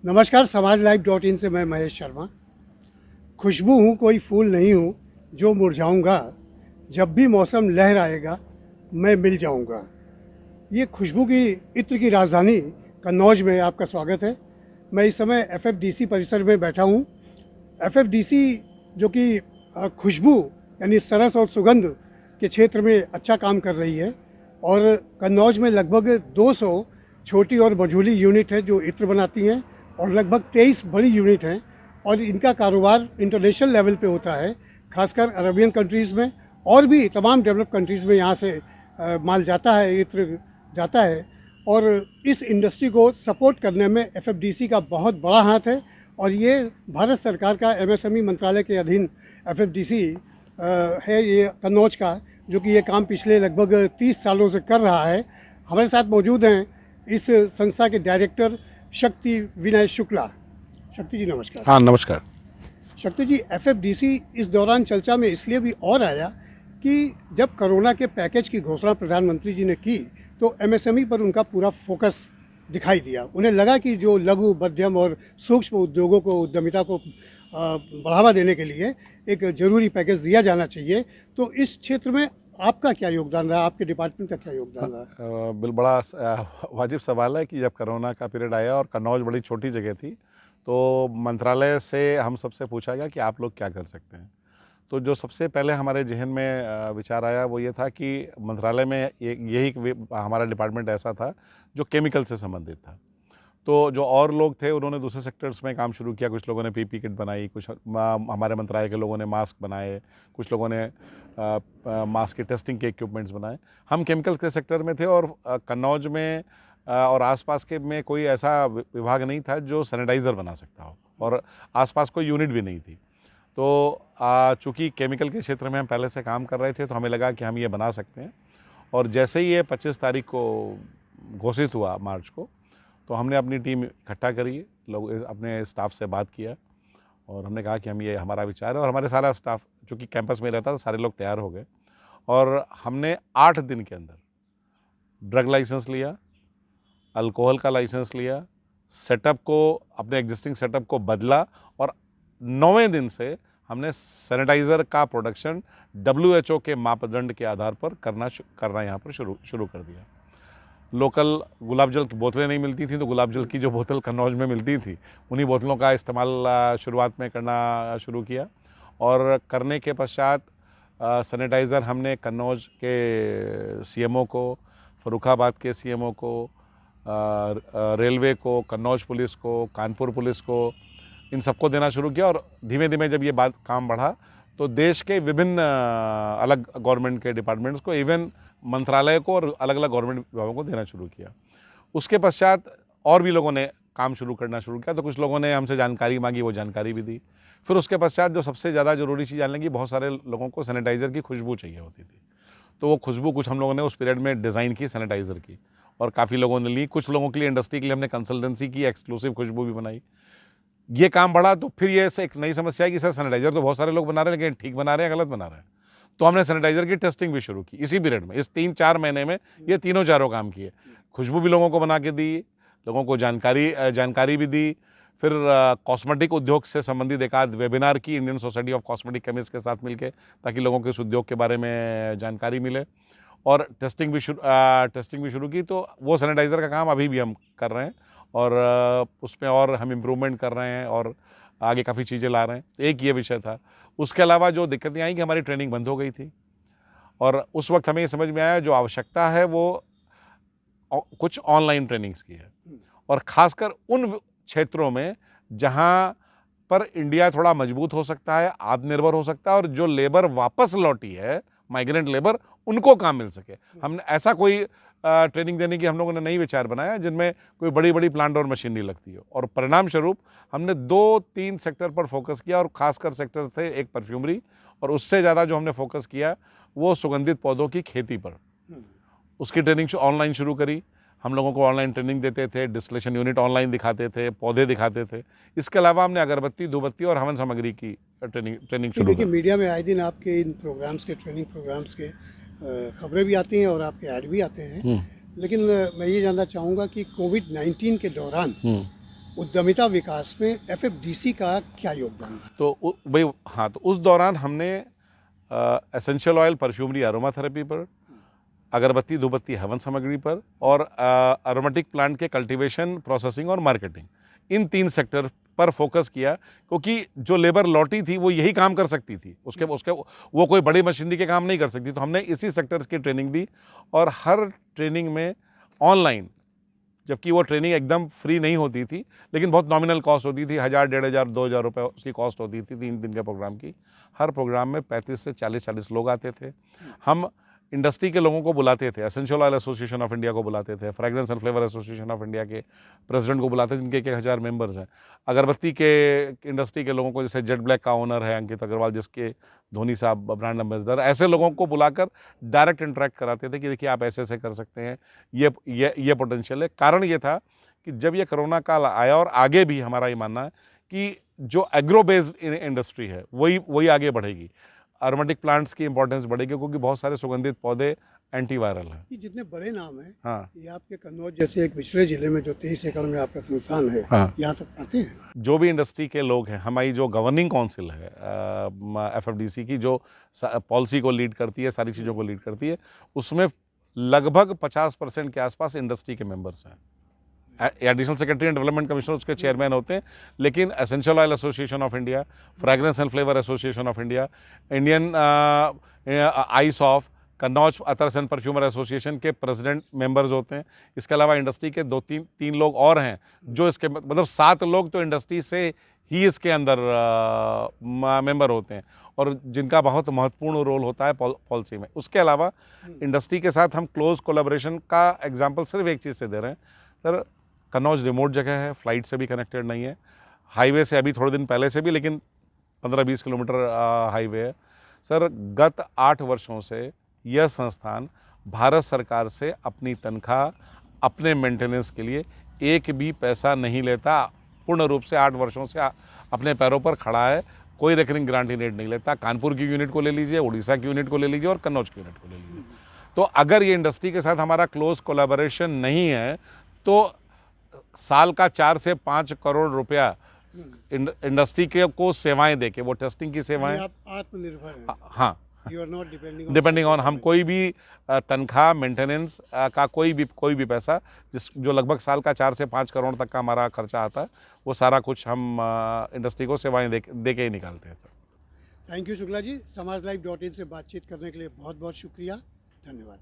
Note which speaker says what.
Speaker 1: नमस्कार, समाजलाइव.in से मैं महेश शर्मा। खुशबू हूँ कोई फूल नहीं हूँ जो मुरझाऊँगा, जब भी मौसम लहर आएगा मैं मिल जाऊँगा। ये खुशबू की इत्र की राजधानी कन्नौज में आपका स्वागत है। मैं इस समय एफएफडीसी परिसर में बैठा हूँ। एफएफडीसी जो कि खुशबू यानी सरस और सुगंध के क्षेत्र में अच्छा काम कर रही है और कन्नौज में लगभग 200 छोटी और मझोली यूनिट है जो इत्र बनाती हैं और लगभग 23 बड़ी यूनिट हैं और इनका कारोबार इंटरनेशनल लेवल पे होता है, खासकर अरबियन कंट्रीज़ में और भी तमाम डेवलप कंट्रीज़ में यहाँ से माल जाता है, इत्र जाता है। और इस इंडस्ट्री को सपोर्ट करने में एफएफडीसी का बहुत बड़ा हाथ है और ये भारत सरकार का एमएसएमई मंत्रालय के अधीन एफएफडीसी है ये कन्नौज का, जो कि ये काम पिछले लगभग 30 सालों से कर रहा है। हमारे साथ मौजूद हैं इस संस्था के डायरेक्टर शक्ति विनय शुक्ला। शक्ति जी नमस्कार।
Speaker 2: हाँ नमस्कार।
Speaker 1: शक्ति जी, एफएफडीसी इस दौरान चर्चा में इसलिए भी और आया कि जब कोरोना के पैकेज की घोषणा प्रधानमंत्री जी ने की तो एमएसएमई पर उनका पूरा फोकस दिखाई दिया। उन्हें लगा कि जो लघु मध्यम और सूक्ष्म उद्योगों को, उद्यमिता को बढ़ावा देने के लिए एक ज़रूरी पैकेज दिया जाना चाहिए। तो इस क्षेत्र में आपका क्या योगदान रहा, आपके डिपार्टमेंट का क्या योगदान रहा?
Speaker 2: बड़ा वाजिब सवाल है कि जब कोरोना का पीरियड आया और कन्नौज बड़ी छोटी जगह थी तो मंत्रालय से हम सबसे पूछा गया कि आप लोग क्या कर सकते हैं। तो जो सबसे पहले हमारे जहन में विचार आया वो ये था कि मंत्रालय में यही हमारा डिपार्टमेंट ऐसा था जो केमिकल से संबंधित था। तो जो और लोग थे उन्होंने दूसरे सेक्टर्स में काम शुरू किया। कुछ लोगों ने पीपी किट बनाई, कुछ हमारे मंत्रालय के लोगों ने मास्क बनाए, कुछ लोगों ने मास्क की टेस्टिंग के इक्विपमेंट्स बनाए। हम केमिकल के सेक्टर में थे और कन्नौज में और आसपास के में कोई ऐसा विभाग नहीं था जो सैनिटाइज़र बना सकता हो और आसपास कोई यूनिट भी नहीं थी। तो चूँकि केमिकल के क्षेत्र में हम पहले से काम कर रहे थे तो हमें लगा कि हम ये बना सकते हैं। और जैसे ही ये 25 तारीख को घोषित हुआ मार्च को, तो हमने अपनी टीम इकट्ठा करी, लोग अपने स्टाफ से बात किया और हमने कहा कि हम ये हमारा विचार है। और हमारे सारा स्टाफ चूँकि कैंपस में रहता था, सारे लोग तैयार हो गए और हमने 8 दिन के अंदर ड्रग लाइसेंस लिया, अल्कोहल का लाइसेंस लिया, सेटअप को, अपने एग्जिस्टिंग सेटअप को बदला और 9वें दिन से हमने सैनिटाइज़र का प्रोडक्शन WHO के मापदंड के आधार पर करना यहाँ पर शुरू कर दिया। लोकल गुलाब जल की बोतलें नहीं मिलती थी तो गुलाब जल की जो बोतल कन्नौज में मिलती थी उन्हीं बोतलों का इस्तेमाल शुरुआत में करना शुरू किया। और करने के पश्चात सैनिटाइज़र हमने कन्नौज के सीएमओ को, फर्रुखाबाद के सीएमओ को, रेलवे को, कन्नौज पुलिस को, कानपुर पुलिस को, इन सबको देना शुरू किया। और धीमे धीमे जब ये बात काम बढ़ा तो देश के विभिन्न अलग गवर्नमेंट के डिपार्टमेंट्स को, इवन मंत्रालय को और अलग अलग गवर्नमेंट विभागों को देना शुरू किया। उसके पश्चात और भी लोगों ने काम करना शुरू किया। तो कुछ लोगों ने हमसे जानकारी मांगी, वो जानकारी भी दी। फिर उसके पश्चात जो सबसे ज़्यादा ज़रूरी चीज़ जानने की, बहुत सारे लोगों को सैनिटाइज़र की खुशबू चाहिए होती थी। तो वो खुशबू कुछ हम लोगों ने उस पीरियड में डिज़ाइन की सैनिटाइज़र की और काफ़ी लोगों ने ली। कुछ लोगों के लिए, इंडस्ट्री के लिए हमने कंसल्टेंसी की, एक्सक्लूसिव खुशबू भी बनाई। ये काम बढ़ा तो फिर ये एक नई समस्या है कि सर सैनिटाइज़र तो बहुत सारे लोग बना रहे हैं, लेकिन ठीक बना रहे हैं, गलत बना रहे हैं। तो हमने सैनिटाइज़र की टेस्टिंग भी शुरू की इसी पीरियड में। इस 3-4 महीने में ये तीनों चारों काम किए। खुशबू भी लोगों को बना के दी, लोगों को जानकारी भी दी। फिर कॉस्मेटिक उद्योग से संबंधित एक आध वेबिनार की Indian society of cosmetic chemist के साथ मिलके, ताकि लोगों को इस उद्योग के बारे में जानकारी मिले। और टेस्टिंग भी शुरू की। तो वो सैनिटाइज़र का काम अभी भी हम कर रहे हैं और उसमें और हम इम्प्रूवमेंट कर रहे हैं और आगे काफ़ी चीज़ें ला रहे हैं। तो एक ये विषय था। उसके अलावा जो दिक्कतें आई कि हमारी ट्रेनिंग बंद हो गई थी और उस वक्त हमें ये समझ में आया जो आवश्यकता है वो कुछ ऑनलाइन ट्रेनिंग्स की है और ख़ासकर उन क्षेत्रों में जहाँ पर इंडिया थोड़ा मजबूत हो सकता है, आत्मनिर्भर हो सकता है और जो लेबर वापस लौटी है, माइग्रेंट लेबर, उनको काम मिल सके। हमने ऐसा कोई ट्रेनिंग देने की हम लोगों ने नई विचार बनाया जिनमें कोई बड़ी बड़ी प्लांट और मशीनरी लगती हो। और परिणाम स्वरूप हमने 2-3 सेक्टर पर फोकस किया और ख़ासकर सेक्टर थे एक परफ्यूमरी और उससे ज़्यादा जो हमने फोकस किया वो सुगंधित पौधों की खेती पर। उसकी ट्रेनिंग ऑनलाइन शुरू करी। हम लोगों को ऑनलाइन ट्रेनिंग देते थे, डिस्टिलेशन यूनिट ऑनलाइन दिखाते थे, पौधे दिखाते थे। इसके अलावा हमने अगरबत्ती, धूपबत्ती और हवन सामग्री की ट्रेनिंग शुरू की।
Speaker 1: मीडिया में आए दिन आपके इन प्रोग्राम्स के, ट्रेनिंग प्रोग्राम्स के खबरें भी आती हैं और आपके ऐड भी आते हैं। लेकिन मैं ये जानना चाहूँगा कि कोविड-19 के दौरान उद्यमिता विकास में एफएफडीसी का क्या योगदान है?
Speaker 2: तो भाई हाँ, तो उस दौरान हमने essential oil, perfumery, aroma therapy पर, अगरबत्ती, धूपबत्ती, हवन सामग्री पर और अरोमेटिक प्लांट के कल्टीवेशन, प्रोसेसिंग और मार्केटिंग, इन 3 सेक्टर पर फोकस किया, क्योंकि जो लेबर लौटी थी वो यही काम कर सकती थी, उसके वो कोई बड़ी मशीनरी के काम नहीं कर सकती। तो हमने इसी सेक्टर्स की ट्रेनिंग दी और हर ट्रेनिंग में ऑनलाइन, जबकि वो ट्रेनिंग एकदम फ्री नहीं होती थी, लेकिन बहुत नॉमिनल कॉस्ट होती थी, 1000, 1500, 2000 रुपये उसकी कॉस्ट होती थी 3 दिन के प्रोग्राम की। हर प्रोग्राम में 35 से 40 लोग आते थे। हम इंडस्ट्री के लोगों को बुलाते थे, essential oil association of India को बुलाते थे, fragrance and flavour association of India के प्रेसिडेंट को बुलाते थे, जिनके 1000 मेंबर्स हैं। अगरबत्ती के इंडस्ट्री के लोगों को, जैसे जेट ब्लैक का ओनर है अंकित अग्रवाल, जिसके धोनी साहब ब्रांड एम्बेसडर, ऐसे लोगों को बुलाकर डायरेक्ट इंटरेक्ट कराते थे कि देखिए आप ऐसे ऐसे कर सकते हैं, ये पोटेंशियल है। कारण ये था कि जब ये कोरोना काल आया, और आगे भी हमारा ये मानना है कि जो एग्रो बेस्ड इंडस्ट्री है वही आगे बढ़ेगी, अरोमेटिक प्लांट्स की इंपॉर्टेंस बढ़ेगी, क्योंकि बहुत सारे सुगंधित पौधे एंटीवायरल हैं।
Speaker 1: ये जितने बड़े नाम हैं,
Speaker 2: हाँ,
Speaker 1: ये आपके कन्नौज जैसे एक पिछड़े जिले में जो 23 एकड़ में आपका संस्थान है,
Speaker 2: हाँ,
Speaker 1: यहाँ तक आते हैं।
Speaker 2: जो भी इंडस्ट्री के लोग हैं, हमारी जो गवर्निंग काउंसिल है एफएफडीसी की, जो पॉलिसी को लीड करती है, सारी चीज़ों को लीड करती है, उसमें लगभग 50% के आसपास इंडस्ट्री के मेंबर्स हैं। Additional secretary and development commissioner उसके चेयरमैन होते हैं, लेकिन essential oil association of India, fragrance and flavour association of India, Indian ice of, Kannauj attars and perfumer association के प्रेसिडेंट मेंबर्स होते हैं। इसके अलावा इंडस्ट्री के 2-3 लोग और हैं, जो इसके मतलब 7 लोग तो इंडस्ट्री से ही इसके अंदर मेंबर होते हैं, और जिनका बहुत महत्वपूर्ण रोल होता है पॉलिसी में। उसके अलावा इंडस्ट्री के साथ हम क्लोज कोलैबोरेशन का एग्जांपल सिर्फ एक चीज़ से दे रहे हैं सर। कन्नौज रिमोट जगह है, फ्लाइट से भी कनेक्टेड नहीं है, हाईवे से अभी थोड़े दिन पहले से भी, लेकिन 15-20 किलोमीटर हाईवे है सर। गत 8 वर्षों से यह संस्थान भारत सरकार से अपनी तनख्वाह, अपने मेंटेनेंस के लिए एक भी पैसा नहीं लेता। पूर्ण रूप से 8 वर्षों से अपने पैरों पर खड़ा है, कोई रेकरिंग ग्रांट रेट नहीं लेता। कानपुर की यूनिट को ले लीजिए, उड़ीसा की यूनिट को ले लीजिए और कन्नौज की यूनिट को ले लीजिए। तो अगर ये इंडस्ट्री के साथ हमारा क्लोज कोलैबोरेशन नहीं है, तो साल का 4 से 5 करोड़ रुपया इंडस्ट्री के को सेवाएं देके, वो टेस्टिंग की सेवाएं,
Speaker 1: आप आत्मनिर्भर हैं।
Speaker 2: हाँ,
Speaker 1: you are not
Speaker 2: depending on, हम कोई भी तनख्वाह, मेंटेनेंस का कोई भी पैसा, जो लगभग साल का 4 से 5 करोड़ तक का हमारा खर्चा आता है, वो सारा कुछ हम इंडस्ट्री को सेवाएं दे के ही निकालते हैं sir.
Speaker 1: Thank you Shukla ji. समाजलाइव.in से बातचीत करने के लिए बहुत बहुत शुक्रिया, धन्यवाद।